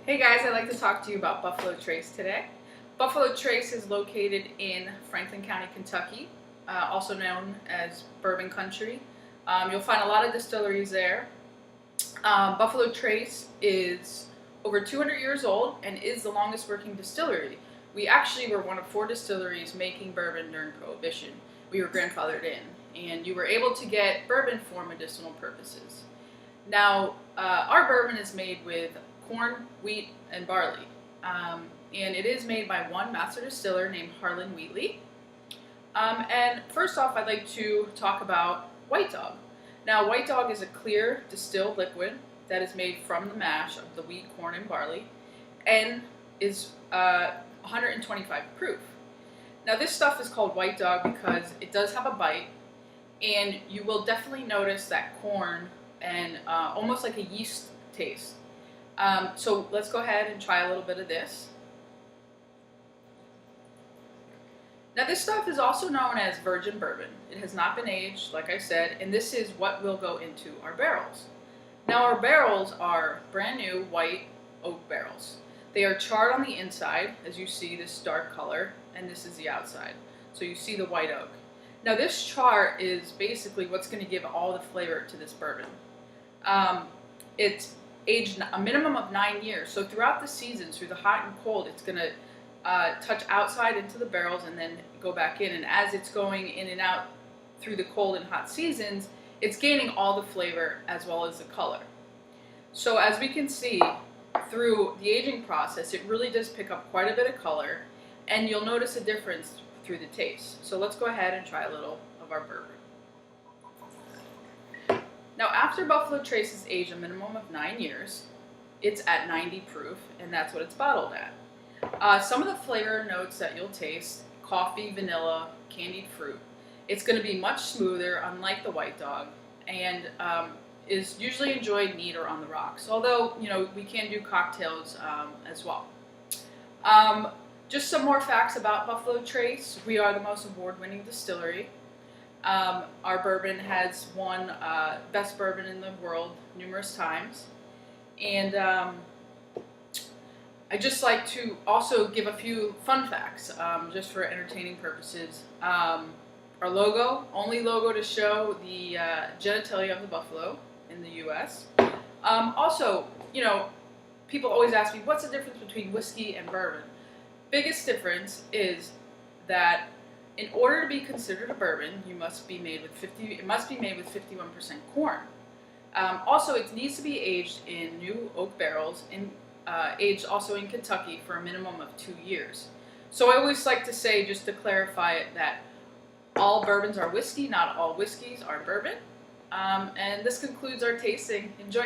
Hey guys, I'd like to talk to you about Buffalo Trace today. Buffalo Trace is located in Franklin County, Kentucky, also known as Bourbon Country. You'll find a lot of distilleries there. Buffalo Trace is over 200 years old and is the longest working distillery. We actually were one of 4 distilleries making bourbon during Prohibition. We were grandfathered in, and you were able to get bourbon for medicinal purposes. Now, our bourbon is made with corn, wheat, and barley. And it is made by one master distiller named Harlan Wheatley. And first off, I'd like to talk about White Dog. Now, White Dog is a clear distilled liquid that is made from the mash of the wheat, corn, and barley, and is 125 proof. Now, this stuff is called White Dog because it does have a bite, and you will definitely notice that corn and almost like a yeast taste. So let's go ahead and try a little bit of this. Now, this stuff is also known as virgin bourbon. It has not been aged, like I said, and this is what will go into our barrels. Now, our barrels are brand new white oak barrels. They are charred on the inside, as you see this dark color, and this is the outside. So you see the white oak. Now, this char is basically what's going to give all the flavor to this bourbon. It's aged a minimum of 9 years. So throughout the seasons, through the hot and cold, it's going to touch outside into the barrels and then go back in. And as it's going in and out through the cold and hot seasons, it's gaining all the flavor as well as the color. So as we can see through the aging process, it really does pick up quite a bit of color, and you'll notice a difference through the taste. So let's go ahead and try a little of our bourbon. Now, after Buffalo Trace is aged a minimum of 9 years, it's at 90 proof, and that's what it's bottled at. Some of the flavor notes that you'll taste: coffee, vanilla, candied fruit. It's going to be much smoother, unlike the White Dog, and is usually enjoyed neat or on the rocks. Although, we can do cocktails as well. Just some more facts about Buffalo Trace. We are the most award-winning distillery. Our bourbon has won best bourbon in the world numerous times. And I'd just like to also give a few fun facts, just for entertaining purposes. Our logo, only logo to show the genitalia of the buffalo in the U.S. Also, people always ask me, what's the difference between whiskey and bourbon? Biggest difference is that in order to be considered a bourbon, it must be made with 51% corn. Also, it needs to be aged in new oak barrels, and aged also in Kentucky for a minimum of 2 years. So I always like to say, just to clarify it, that all bourbons are whiskey, not all whiskeys are bourbon. And this concludes our tasting. Enjoy.